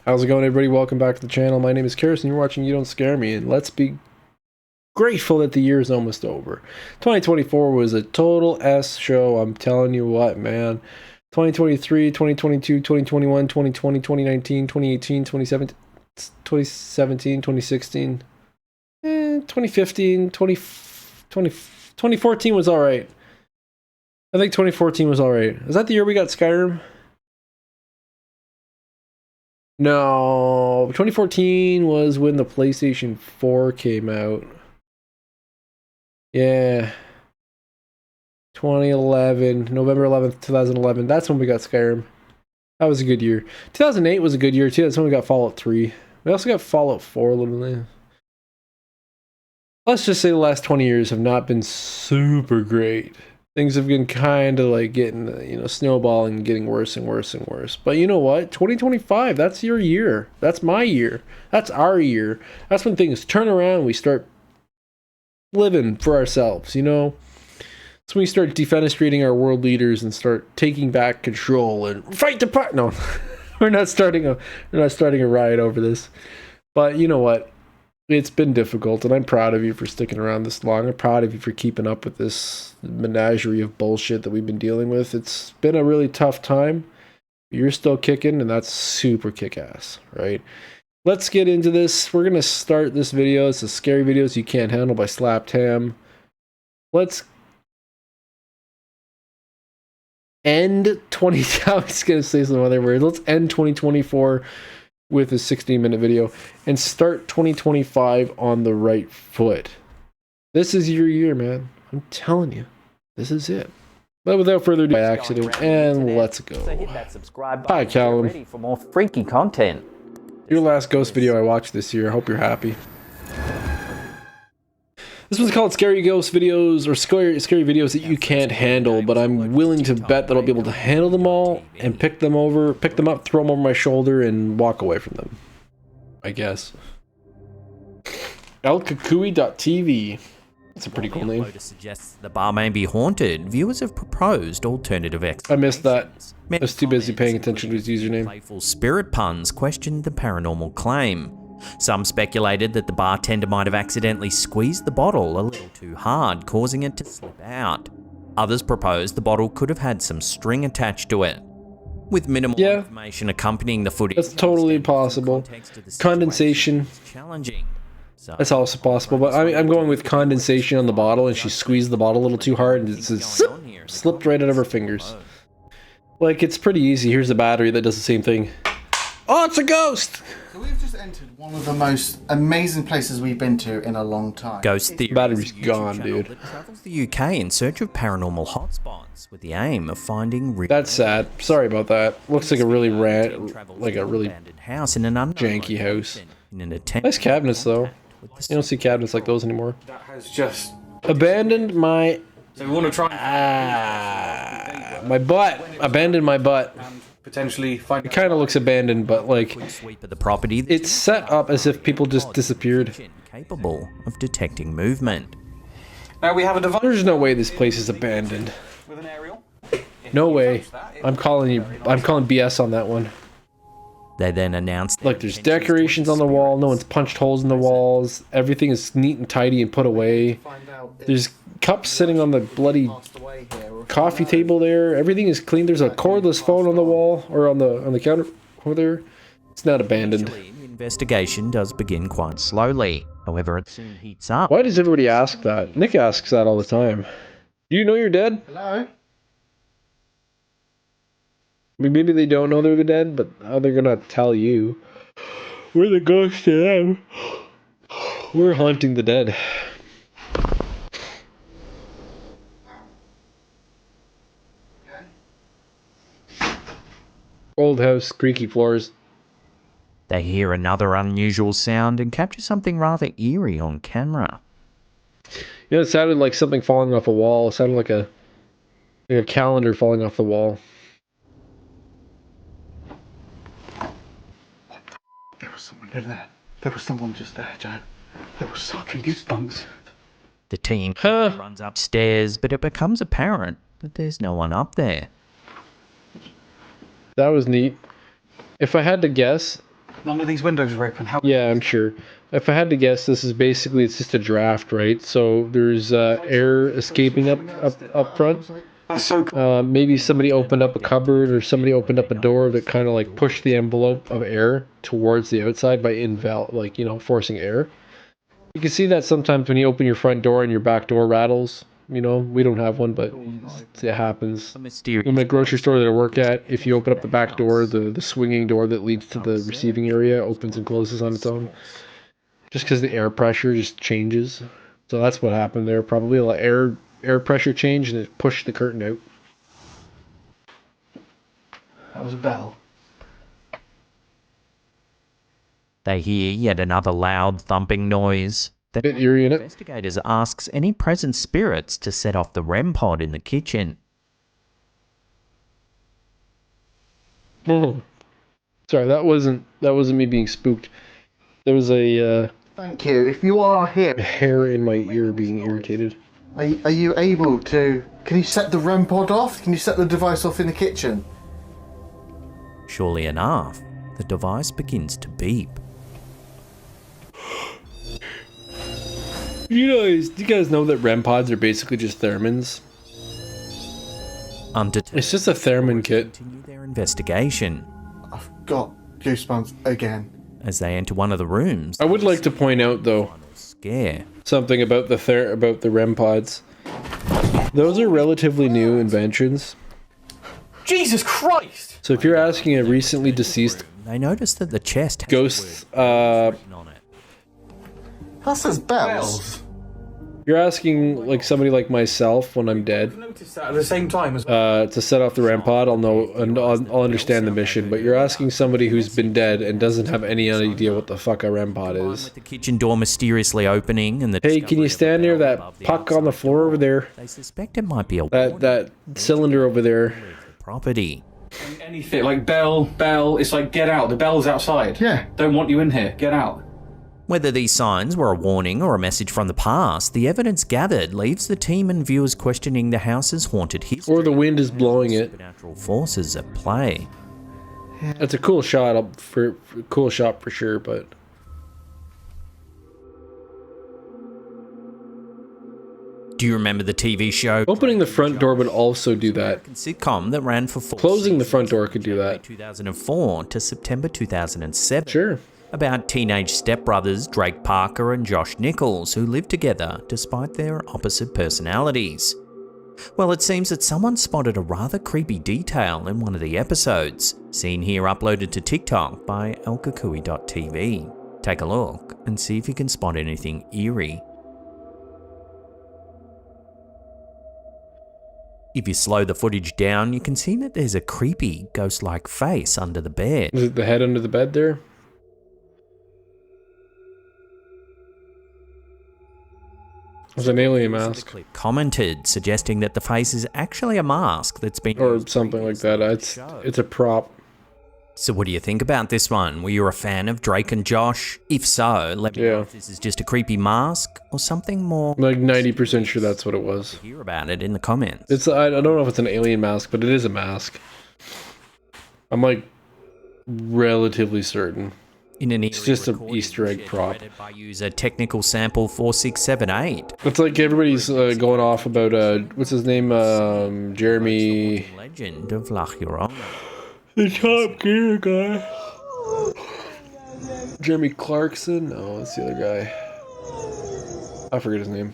How's it going, everybody? Welcome back to the channel. My name is Scariest, and you're watching You Don't Scare Me, and let's be grateful that the year is almost over. 2024 was a total S show, I'm telling you what, man. 2023, 2022, 2021, 2020, 2019, 2018, 2017, 2016, 2015, 2014 was alright. I think 2014 was alright. Is that the year we got Skyrim? No, 2014 was when the PlayStation 4 came out. Yeah. 2011, November 11th, 2011. That's when we got Skyrim. That was a good year. 2008 was a good year too. That's when we got Fallout 3. We also got Fallout 4 a little bit. Let's just say the last 20 years have not been super great. Things have been kind of like getting, snowballing, getting worse and worse and worse. But you know what? 2025, that's your year. That's my year. That's our year. That's when things turn around and we start living for ourselves, you know? That's when we start defenestrating our world leaders and start taking back control and fight the part. No, we're not starting a riot over this. But you know what? It's been difficult, and I'm proud of you for sticking around this long. I'm proud of you for keeping up with this menagerie of bullshit that we've been dealing with. It's been a really tough time. You're still kicking, and that's super kick-ass, right? Let's get into this. We're going to start this video. It's a Scary Videos You Can't Handle by Slaptam. Let's end 20... I was going to say some other words. Let's end 2024 with a 16-minute video and start 2025 on the right foot. This is your year, man. I'm telling you. This is it. But without further ado, by accident, and let's go. So hit that subscribe Hi, button Callum. ready for more freaky content. Your last ghost video I watched this year. I hope you're happy. This one's called Scary Ghost Videos, or Scary Videos That You Can't Handle, but I'm willing to bet that I'll be able to handle them all and pick them up, throw them over my shoulder, and walk away from them. I guess. elkakui.tv. That's a pretty cool name. Suggests the bar may be haunted. Viewers have proposed alternative I missed that. I was too busy paying attention to his username. Playful spirit puns questioned the paranormal claim. Some speculated that the bartender might have accidentally squeezed the bottle a little too hard, causing it to slip out. Others proposed the bottle could have had some string attached to it. With minimal information accompanying the footage, that's totally possible. Condensation. Challenging. So, that's also possible, but I'm going with condensation on the bottle, and she squeezed the bottle a little too hard, and it slipped right out of her fingers. Like, it's pretty easy. Here's a battery that does the same thing. Oh, it's a ghost! So we've just entered one of the most amazing places we've been to in a long time. Ghost Theory. Battery's gone, dude. That travels the UK in search of paranormal hotspots with the aim of finding real. That's sad. Sorry about that. Looks like a really abandoned house in an janky house. In an attempt nice cabinets though. You don't see cabinets like those anymore. That has just abandoned my. So we want to try my butt. Abandoned my butt. and potentially find. It kind of looks abandoned, but like sweep of the property. It's set up as if people just disappeared. Capable of detecting movement. Now we have a device There's no way this place is abandoned. with an aerial. No way. I'm calling BS on that one. They then announced. Look, there's decorations on the wall. No one's punched holes in the walls. Everything is neat and tidy and put away. There's cups sitting on the bloody coffee table there. Everything is clean. There's a cordless phone on the wall or on the counter over there. It's not abandoned. The investigation does begin quite slowly. However, it soon heats up. Why does everybody ask that? Nick asks that all the time. Do you know you're dead? Hello? I mean, maybe they don't know they're dead, but how they're gonna tell you? We're the ghosts to them. We're haunting the dead. Old house, creaky floors. They hear another unusual sound and capture something rather eerie on camera. You know, it sounded like something falling off a wall. It sounded like a calendar falling off the wall. There was someone there. There was someone just there, Joe. There was fucking goosebumps. The team runs upstairs, but it becomes apparent that there's no one up there. That was neat. If I had to guess, None of these windows are open. How? Yeah, I'm sure. If I had to guess, this is basically, it's just a draft, right? So there's air escaping up front. That's so cool. Maybe somebody opened up a cupboard or somebody opened up a door that kind of like pushed the envelope of air towards the outside by like, you know, forcing air. You can see that sometimes when you open your front door and your back door rattles. You know, we don't have one, but it happens. In the grocery store that I work at, if you open up the back door, the swinging door that leads to the receiving area opens and closes on its own. Just because the air pressure just changes. So that's what happened there. Probably a air pressure change and it pushed the curtain out. That was a bell. They hear yet another loud thumping noise. The Bit eerie in it. investigators asks any present spirits to set off the REM pod in the kitchen. Oh. Sorry, that wasn't me being spooked. There was a Thank you. If you are here, hair in my ear being irritated. are you able to? Can you set the REM pod off? Can you set the device off in the kitchen? Surely enough, the device begins to beep. Do you guys know that REM pods are basically just thermins? Undeterred, It's just a Theremin kit. continue their investigation. I've got goosebumps again. As they enter one of the rooms, I would like to point out though scare. something about the REM pods. Those are relatively new inventions. Jesus Christ! So if you're asking a recently deceased They notice that the chest has ghost, the word written on it. That says bells. you're asking like somebody like myself when I'm dead Noticed that at the same time as to set off the REM pod, I'll know and I'll understand the mission. But you're asking somebody who's been dead and doesn't have any idea what the fuck a REM pod is. With the kitchen door mysteriously opening and the Hey, can you stand near that puck on the floor over there? They suspect it might be a That cylinder over there. property. Anything like bell, it's like get out. The bell's outside. Yeah. Don't want you in here. Get out. Whether these signs were a warning or a message from the past, the evidence gathered leaves the team and viewers questioning the house's haunted history. Or the wind is blowing it. Supernatural forces at play. That's a cool shot for sure, but Do you remember the TV show? opening the front door would also do that. Sitcom that ran for 4 Closing the seasons front door from could do January that. 2004 to September 2007. Sure. About teenage stepbrothers Drake Parker and Josh Nichols who lived together despite their opposite personalities. Well, it seems that someone spotted a rather creepy detail in one of the episodes, seen here uploaded to TikTok by elkakui.tv. Take a look and see if you can spot anything eerie. If you slow the footage down, you can see that there's a creepy, ghost-like face under the bed. Is it the head under the bed there? It's an alien mask. The clip commented, suggesting that the face is actually a mask that's been Or used something like that. It's a prop. So what do you think about this one? Were you a fan of Drake and Josh? If so, let me know if this is just a creepy mask or something more. I'm like 90% sure that's what it was. Hear about it in the comments. I don't know if it's an alien mask, but it is a mask. I'm like relatively certain. In an It's just an Easter egg prop. by user technical sample 4678. It's like everybody's going off about what's his name, Jeremy. Legend of La Llorona. The Top Gear guy. Jeremy Clarkson? No, that's the other guy. I forget his name.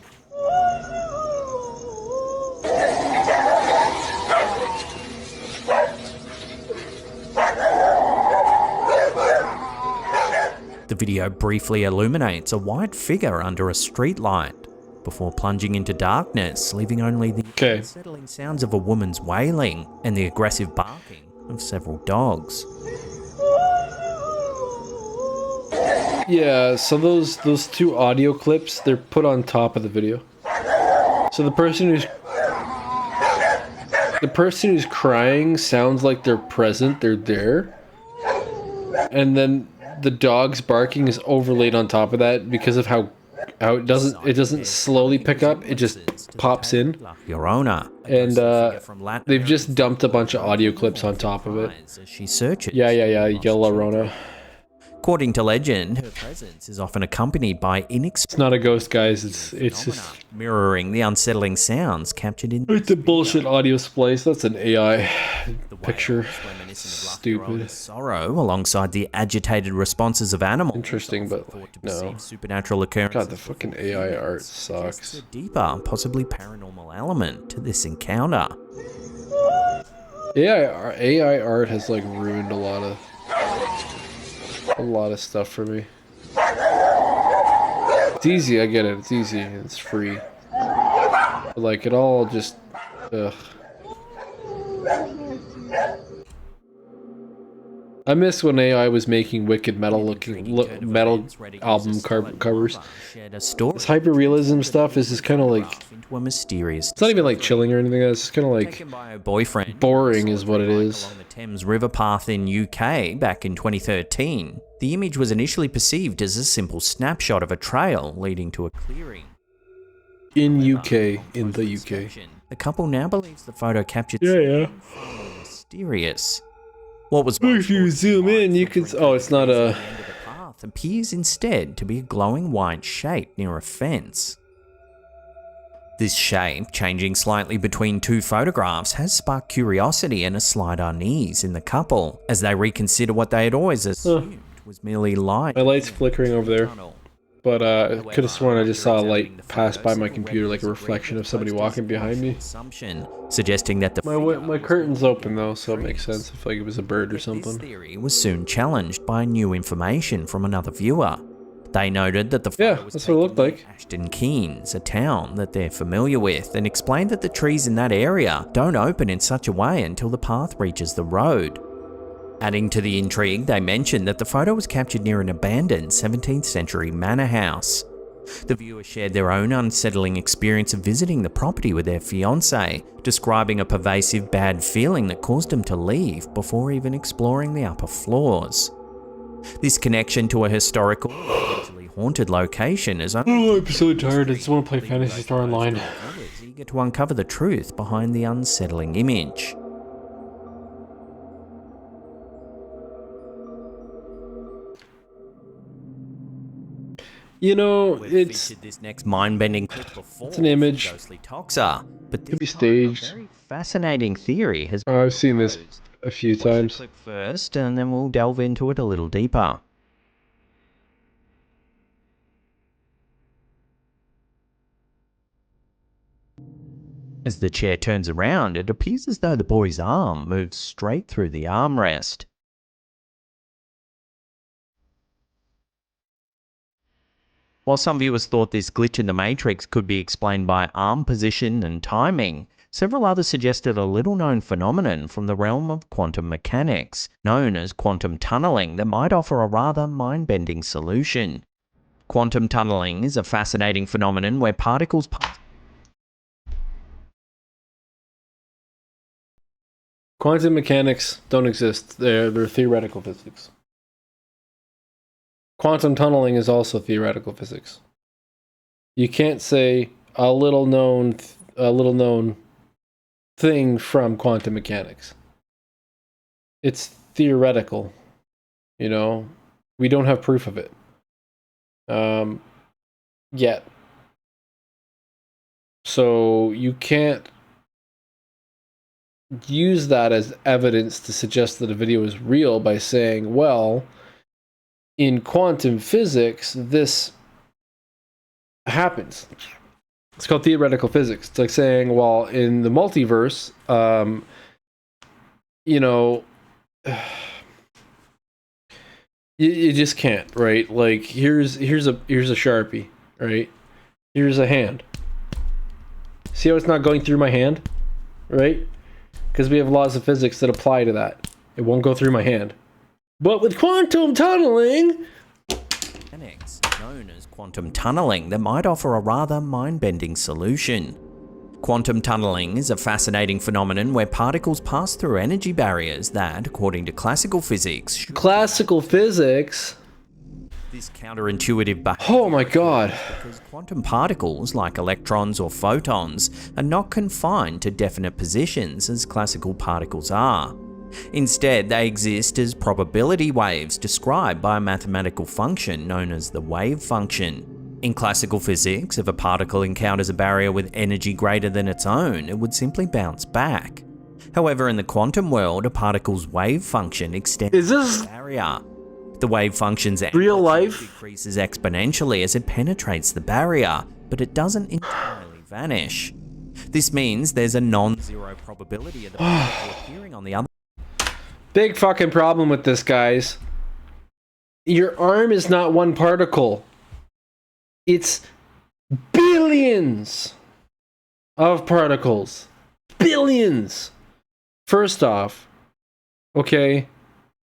The video briefly illuminates a white figure under a street light before plunging into darkness, leaving only the unsettling sounds of a woman's wailing and the aggressive barking of several dogs. Yeah, so those two audio clips, they're put on top of the video. So the person who's crying sounds like they're present, they're there. And then the dog's barking is overlaid on top of that because of how it doesn't slowly pick up, it just pops in. Llorona, and they've just dumped a bunch of audio clips on top of it. She searches. Yeah, Llorona. According to legend, her presence is often accompanied by It's not a ghost, guys. It's just mirroring the unsettling sounds captured in it's a bullshit audio splice. That's an AI picture. Stupid. sorrow alongside the agitated responses of animals. Interesting, but no. Supernatural occurrences. God, the fucking AI art sucks. A deeper, possibly paranormal element to this encounter. AI art has like ruined a lot of stuff for me. It's easy, I get it. It's easy. It's free. But like it all just ugh. I miss when AI was making wicked metal album covers. This hyper-realism stuff is just kind of like it's not even like chilling or anything. It's just kind of like boring is what it is. Along the Thames River path in UK back in 2013, the image was initially perceived as a simple snapshot of a trail leading to a clearing. In the UK. The couple now believes the photo captured something mysterious. What was if you zoom in, you can. Oh, it's not a. The path appears instead to be a glowing white shape near a fence. This shape, changing slightly between two photographs, has sparked curiosity and a slight unease in the couple as they reconsider what they had always assumed was merely light. My light's flickering over there. But I could have sworn I just saw a light pass by my computer, like a reflection of somebody walking behind me. Suggesting that my curtain's open though, so it makes sense if like it was a bird or something. This theory was soon challenged by new information from another viewer. They noted that the photo was that's what it looked like. Ashton Keynes, a town that they're familiar with, and explained that the trees in that area don't open in such a way until the path reaches the road. Adding to the intrigue, they mentioned that the photo was captured near an abandoned 17th century manor house. The viewer shared their own unsettling experience of visiting the property with their fiancé, describing a pervasive bad feeling that caused them to leave before even exploring the upper floors. This connection to a historical, potentially haunted location is I'm so tired. I just want to play Fantasy Star Online. Eager to uncover the truth behind the unsettling image. You know, it's this next mind-bending clip before. It's an image. Ghostly Toxa, but Could be staged. very fascinating theory has. I've seen this a few times. Clip first, and then we'll delve into it a little deeper. As the chair turns around, it appears as though the boy's arm moves straight through the armrest. While some viewers thought this glitch in the Matrix could be explained by arm position and timing, several others suggested a little-known phenomenon from the realm of quantum mechanics, known as quantum tunneling, that might offer a rather mind-bending solution. Quantum tunneling is a fascinating phenomenon where particles pass. Quantum mechanics don't exist. They're theoretical physics. Quantum tunneling is also theoretical physics. You can't say a little known thing from quantum mechanics. It's theoretical. You know, we don't have proof of it yet. So you can't use that as evidence to suggest that a video is real by saying, well, in quantum physics, this happens. It's called theoretical physics. It's like saying, well, in the multiverse, you know, you just can't, right? Like here's a Sharpie, right? Here's a hand. See how it's not going through my hand, right? Because we have laws of physics that apply to that. It won't go through my hand. But with quantum tunneling, known as quantum tunneling, that might offer a rather mind-bending solution. Quantum tunneling is a fascinating phenomenon where particles pass through energy barriers that, according to classical physics, this counterintuitive behavior. Oh my god. Because quantum particles, like electrons or photons, are not confined to definite positions as classical particles are. Instead, they exist as probability waves described by a mathematical function known as the wave function. In classical physics, if a particle encounters a barrier with energy greater than its own, it would simply bounce back. However, in the quantum world, a particle's wave function extends the barrier. The wave function's real life decreases exponentially as it penetrates the barrier, but it doesn't entirely vanish. This means there's a non-zero probability of the particle appearing on the other. Big fucking problem with this, guys. Your arm is not one particle. It's billions of particles. Billions. First off, okay.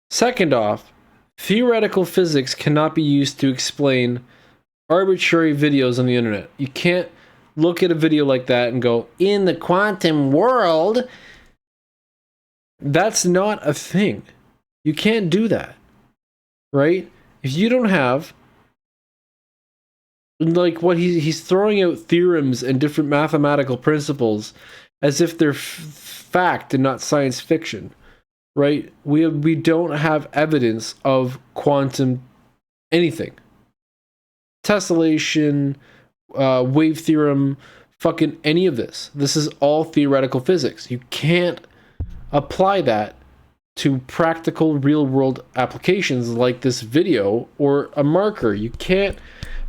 Second off, theoretical physics cannot be used to explain arbitrary videos on the internet. You can't look at a video like that and go, in the quantum world, that's not a thing. You can't do that, right? If you don't have, like, what he's throwing out theorems and different mathematical principles as if they're fact and not science fiction, right? We don't have evidence of quantum anything. Tessellation, wave theorem, fucking any of this. This is all theoretical physics. You can't apply that to practical real-world applications like this video or a marker. You can't.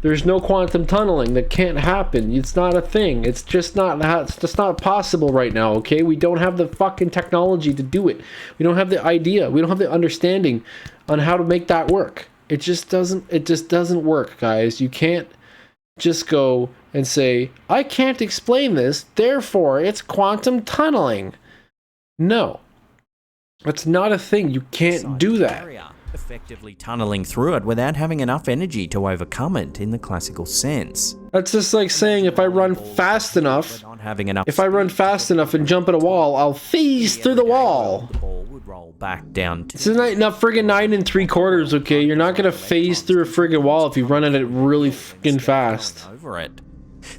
There's no quantum tunneling. That can't happen. It's not a thing. It's just not possible right now, okay? We don't have the fucking technology to do it. We don't have the idea. We don't have the understanding on how to make that work. It just doesn't work, guys. You can't just go and say, I can't explain this, therefore it's quantum tunneling. No. That's not a thing. You can't do that. Effectively tunneling through it without having enough energy to overcome it in the classical sense. That's just like saying if I run fast enough, and jump at a wall, I'll phase through the wall. The ball would roll back down to... It's not friggin' 9 3/4, okay? You're not gonna phase through a friggin' wall if you run at it really fucking fast. Over it.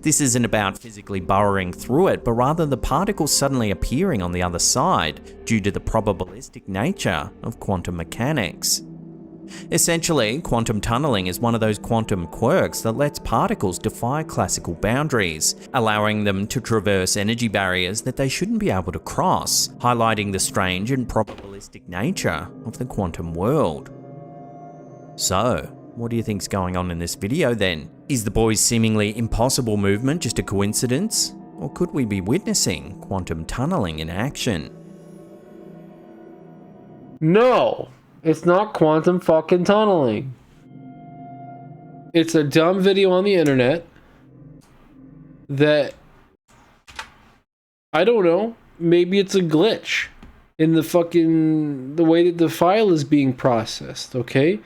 This isn't about physically burrowing through it, but rather the particles suddenly appearing on the other side due to the probabilistic nature of quantum mechanics. Essentially, quantum tunneling is one of those quantum quirks that lets particles defy classical boundaries, allowing them to traverse energy barriers that they shouldn't be able to cross, highlighting the strange and probabilistic nature of the quantum world. So, what do you think's going on in this video then? Is the boy's seemingly impossible movement just a coincidence? Or could we be witnessing quantum tunneling in action? No, it's not quantum fucking tunneling. It's a dumb video on the internet that, I don't know, maybe it's a glitch in the way that the file is being processed, okay?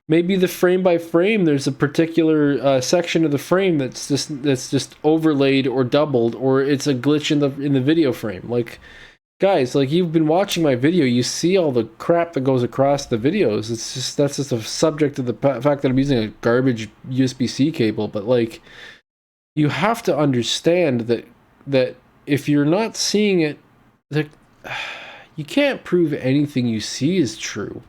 Maybe the frame by frame, there's a particular section of the frame that's just overlaid or doubled, or it's a glitch in the video frame. Like, guys, like, you've been watching my video, you see all the crap that goes across the videos. That's just a subject of the fact that I'm using a garbage USB-C cable. But, like, you have to understand that if you're not seeing it, that you can't prove anything you see is true.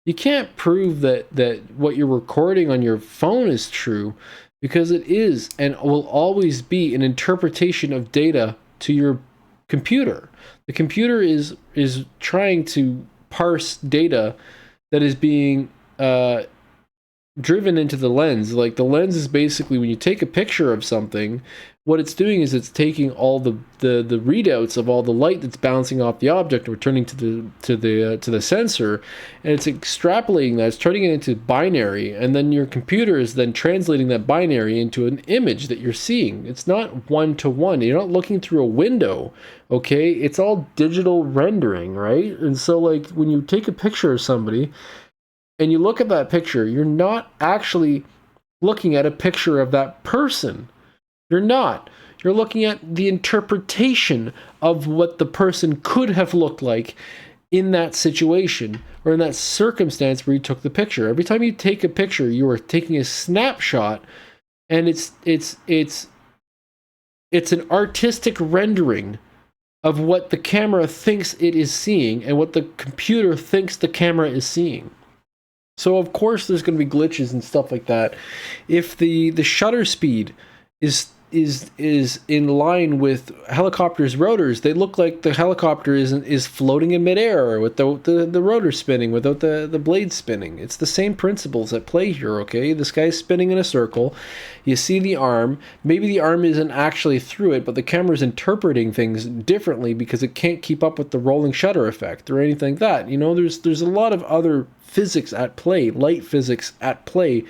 You can't prove that what you're recording on your phone is true, because it is and will always be an interpretation of data to your computer. The computer is trying to parse data that is being driven into the lens. Like, the lens is basically, when you take a picture of something, what it's doing is it's taking all the readouts of all the light that's bouncing off the object and returning to the sensor, and it's extrapolating that. It's turning it into binary, and then your computer is then translating that binary into an image that you're seeing. It's not one-to-one. You're not looking through a window, okay? It's all digital rendering, right? And so, like, when you take a picture of somebody and you look at that picture, you're not actually looking at a picture of that person. You're not. You're looking at the interpretation of what the person could have looked like in that situation or in that circumstance where you took the picture. Every time you take a picture, you are taking a snapshot, and it's an artistic rendering of what the camera thinks it is seeing and what the computer thinks the camera is seeing. So of course there's going to be glitches and stuff like that. If the shutter speed is in line with helicopters' rotors, they look like the helicopter is floating in midair with the rotor spinning without the blade spinning. It's the same principles at play here, okay? This guy's spinning in a circle. You see the arm. Maybe the arm isn't actually through it, but the camera's interpreting things differently because it can't keep up with the rolling shutter effect or anything like that. You know, there's a lot of other physics at play, light physics at play.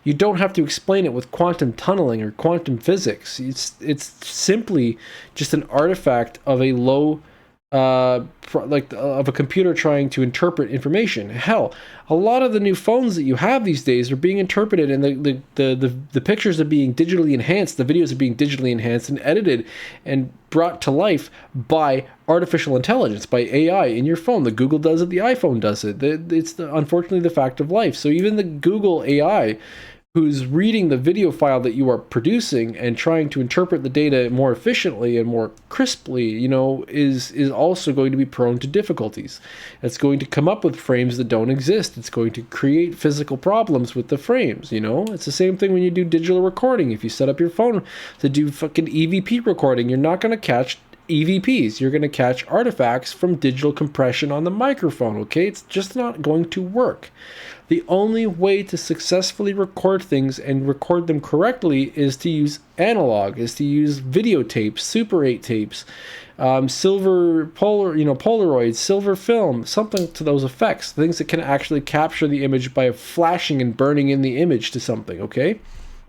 You don't have to explain it with quantum tunneling or quantum physics. It's simply just an artifact of a low, of a computer trying to interpret information. Hell, a lot of the new phones that you have these days are being interpreted, and the pictures are being digitally enhanced, the videos are being digitally enhanced and edited and brought to life by artificial intelligence, by AI in your phone. The Google does it, the iPhone does it. It's unfortunately the fact of life. So even the Google AI, who's reading the video file that you are producing and trying to interpret the data more efficiently and more crisply, you know, is also going to be prone to difficulties. It's going to come up with frames that don't exist. It's going to create physical problems with the frames, you know? It's the same thing when you do digital recording. If you set up your phone to do fucking EVP recording, you're not going to catch EVPs. You're going to catch artifacts from digital compression on the microphone, okay? It's just not going to work. The only way to successfully record things and record them correctly is to use analog, is to use videotapes, Super 8 tapes, silver Polaroids, silver film, something to those effects, things that can actually capture the image by flashing and burning in the image to something, okay?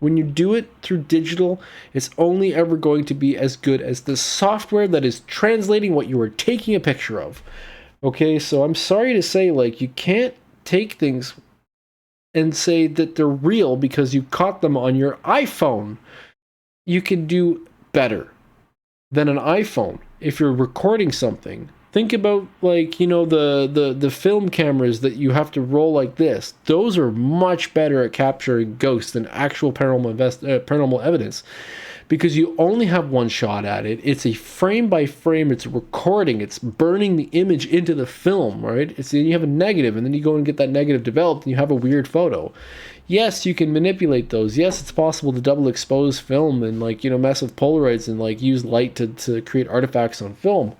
When you do it through digital, it's only ever going to be as good as the software that is translating what you are taking a picture of. Okay, so I'm sorry to say, like, you can't take things and say that they're real because you caught them on your iPhone. You can do better than an iPhone if you're recording something. Think about, like, you know, the film cameras that you have to roll like this. Those are much better at capturing ghosts than actual paranormal evidence, because you only have one shot at it. It's a frame by frame. It's recording. It's burning the image into the film, right? Then you have a negative, and then you go and get that negative developed, and you have a weird photo. Yes, you can manipulate those. Yes, it's possible to double expose film and, like, you know, mess with Polaroids and, like, use light to create artifacts on film.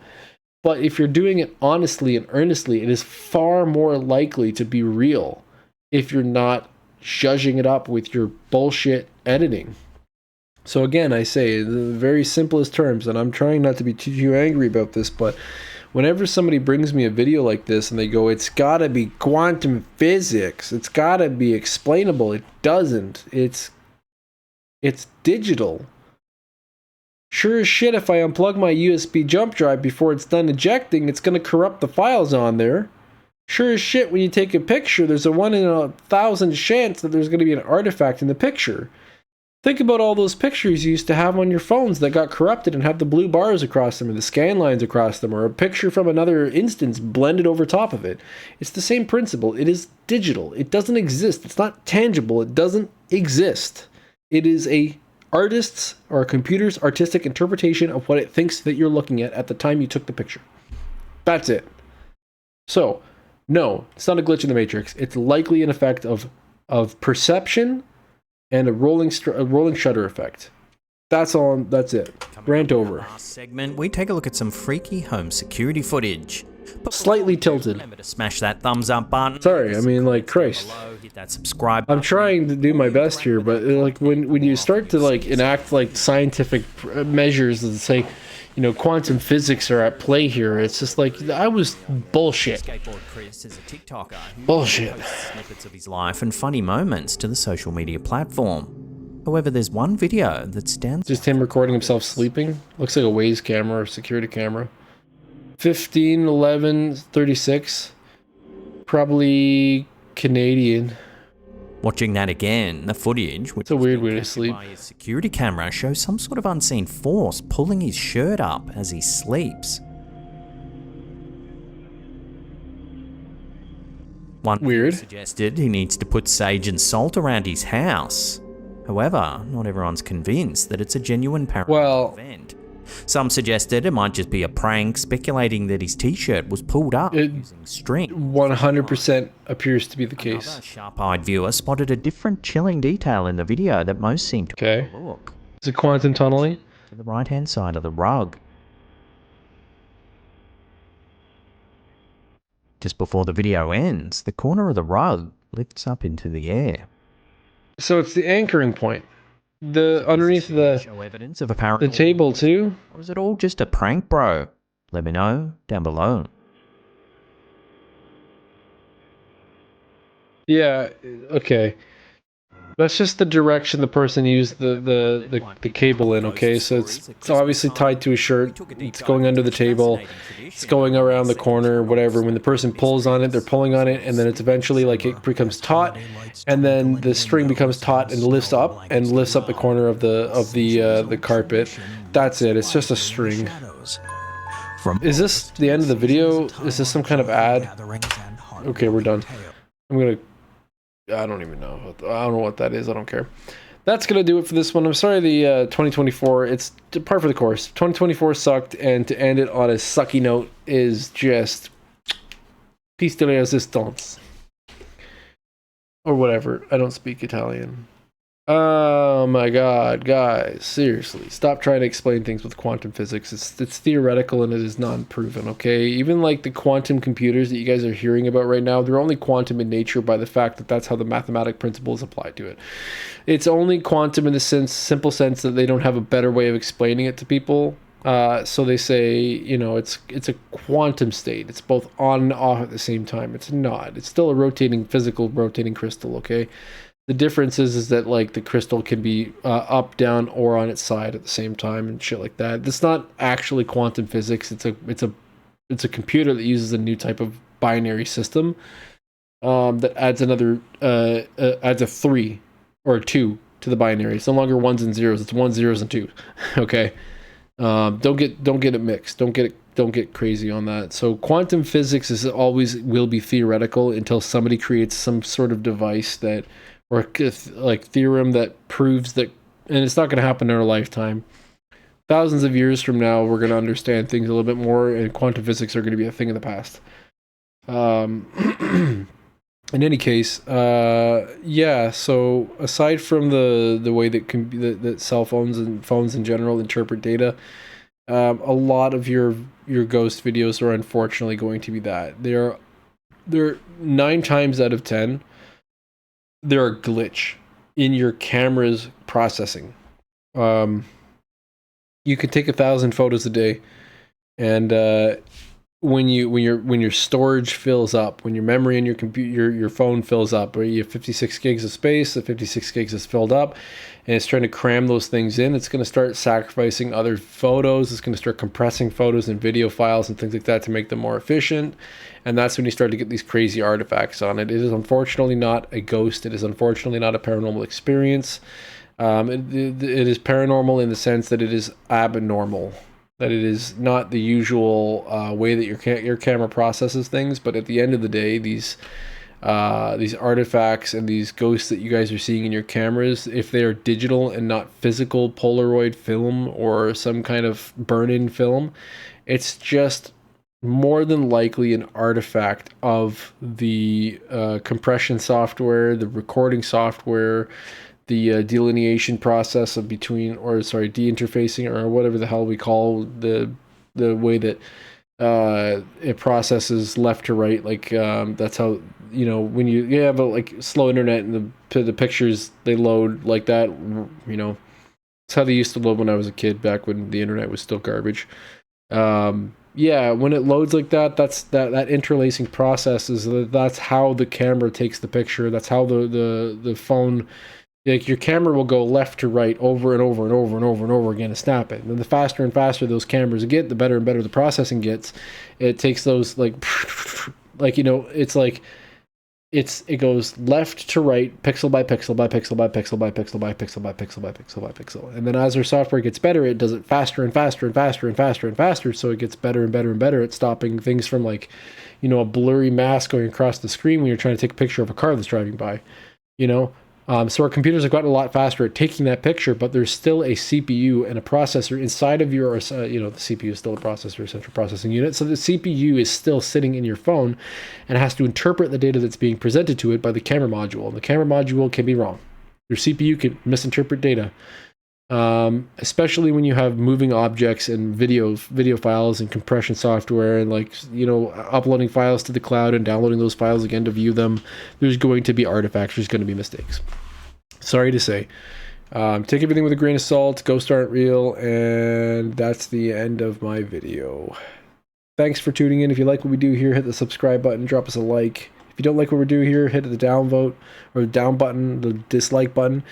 But if you're doing it honestly and earnestly, it is far more likely to be real if you're not zhuzhing it up with your bullshit editing. So again, I say the very simplest terms, and I'm trying not to be too angry about this, but whenever somebody brings me a video like this and they go, it's gotta be quantum physics, it's gotta be explainable, it doesn't. It's digital. Sure as shit, if I unplug my USB jump drive before it's done ejecting, it's going to corrupt the files on there. Sure as shit, when you take a picture, there's a 1 in 1,000 chance that there's going to be an artifact in the picture. Think about all those pictures you used to have on your phones that got corrupted and have the blue bars across them or the scan lines across them, or a picture from another instance blended over top of it. It's the same principle. It is digital. It doesn't exist. It's not tangible. It doesn't exist. It is a artist's or a computer's artistic interpretation of what it thinks that you're looking at the time you took the picture. That's it. So, no, it's not a glitch in the matrix. It's likely an effect of perception and a rolling shutter effect. That's all. That's it. Rant over. Last segment, we take a look at some freaky home security footage. Slightly tilted. Remember to smash that thumbs up button. Sorry, I mean, like, Christ. Below, hit that subscribe button. I'm trying to do my best here, but like when you start to like enact like scientific measures and say, you know, quantum physics are at play here, it's just like, I was bullshit. Skateboard Chris is a TikToker who Bullshit. posts snippets of his life and funny moments to the social media platform. However, there's one video that stands Just him recording himself sleeping. Looks like a Waze camera or security camera. 15/11/36. Probably Canadian. Watching that again, the footage, which It's a weird way to captured sleep. by his security camera, shows some sort of unseen force pulling his shirt up as he sleeps. One Weird. suggested he needs to put sage and salt around his house. However, not everyone's convinced that it's a genuine paranormal Well, event. Some suggested it might just be a prank, speculating that his t-shirt was pulled up using string. 100% appears to be the case. Another sharp-eyed viewer spotted a different chilling detail in the video that most seemed to overlook. Is it quantum tunneling? To the right-hand side of the rug. Just before the video ends, the corner of the rug lifts up into the air. So it's the anchoring point. The underneath Show evidence of a the table too? Or is it all just a prank, bro? Let me know down below. Yeah, okay. That's just the direction the person used the cable in, okay? So it's obviously tied to a shirt. It's going under the table. It's going around the corner, whatever. When the person pulls on it, they're pulling on it, and then it's eventually like it becomes taut, and then the string becomes taut and lifts up the corner of the carpet. That's it. It's just a string. Is this the end of the video? Is this some kind of ad? Okay, we're done. I don't even know. I don't know what that is. I don't care. That's going to do it for this one. I'm sorry the 2024, it's par for the course. 2024 sucked, and to end it on a sucky note is just piece de resistance. Or whatever. I don't speak Italian. Oh my god, guys. Seriously. Stop trying to explain things with quantum physics. It's theoretical and it is non-proven, okay? Even like the quantum computers that you guys are hearing about right now, they're only quantum in nature by the fact that that's how the mathematic principle is applied to it. It's only quantum in the simple sense that they don't have a better way of explaining it to people. So they say, you know, it's a quantum state. It's both on and off at the same time. It's not. It's still a physical rotating crystal, okay? The difference is that like the crystal can be up, down, or on its side at the same time and shit like that. It's not actually quantum physics. It's a computer that uses a new type of binary system that adds adds a 3 or a 2 to the binary. It's no longer ones and zeros. It's 1 zeros and 2. Okay, don't get it mixed. Don't get crazy on that. So quantum physics always will be theoretical until somebody creates some sort of device that, or like theorem that proves that, and it's not going to happen in our lifetime. Thousands of years from now, we're going to understand things a little bit more, and quantum physics are going to be a thing of the past. In any case, yeah. So aside from the way that cell phones and phones in general interpret data, a lot of your ghost videos are unfortunately going to be that. They're 9 times out of 10. They're a glitch in your camera's processing. You can take 1,000 photos a day, and when your storage fills up, when your memory in your computer, your phone fills up, or you have 56 gigs of space, the 56 gigs is filled up, and it's trying to cram those things in, it's going to start sacrificing other photos. It's going to start compressing photos and video files and things like that to make them more efficient. And that's when you start to get these crazy artifacts on it. It is unfortunately not a ghost. It is unfortunately not a paranormal experience. It is paranormal in the sense that it is abnormal. That it is not the usual way that your camera processes things. But at the end of the day, these artifacts and these ghosts that you guys are seeing in your cameras, if they are digital and not physical Polaroid film or some kind of burn-in film, it's just more than likely an artifact of the compression software, the recording software, the delineation process of deinterfacing, or whatever the hell we call the way that it processes left to right. Like that's how, you know, when you have a like slow internet and the pictures, they load like that. You know, it's how they used to load when I was a kid, back when the internet was still garbage. Yeah, when it loads like that, that interlacing process that's how the camera takes the picture. That's how the phone, like your camera will go left to right over and over and over and over and over again to snap it. And the faster and faster those cameras get, the better and better the processing gets. It takes those like you know, it's like it goes left to right, pixel by pixel by pixel by pixel by pixel by pixel by pixel by pixel by pixel. And then as our software gets better, it does it faster and faster and faster and faster and faster. So it gets better and better and better at stopping things from, like, you know, a blurry mass going across the screen when you're trying to take a picture of a car that's driving by. You know, So our computers have gotten a lot faster at taking that picture, but there's still a CPU and a processor inside of your, you know, the CPU is still a processor, central processing unit. So the CPU is still sitting in your phone and has to interpret the data that's being presented to it by the camera module. And the camera module can be wrong. Your CPU can misinterpret data, especially when you have moving objects and video files and compression software and, like, you know, uploading files to the cloud and downloading those files again to view them. There's going to be artifacts. There's going to be mistakes. Sorry to say. Take everything with a grain of salt. Ghosts aren't real. And that's the end of my video. Thanks for tuning in. If you like what we do here, hit the subscribe button. Drop us a like. If you don't like what we do here, hit the down vote or the down button, the dislike button.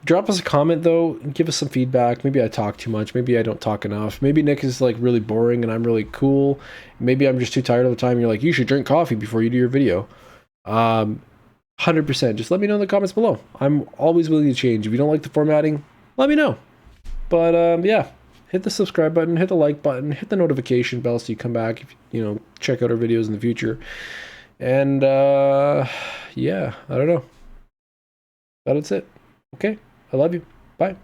Drop us a comment, though, and give us some feedback. Maybe I talk too much. Maybe I don't talk enough. Maybe Nick is, like, really boring and I'm really cool. Maybe I'm just too tired all the time. You're like, you should drink coffee before you do your video. 100%. Just let me know in the comments below. I'm always willing to change. If you don't like the formatting, let me know. But, yeah. Hit the subscribe button. Hit the like button. Hit the notification bell so you come back, if you know, check out our videos in the future. And, yeah. I don't know. That's it. Okay. I love you. Bye.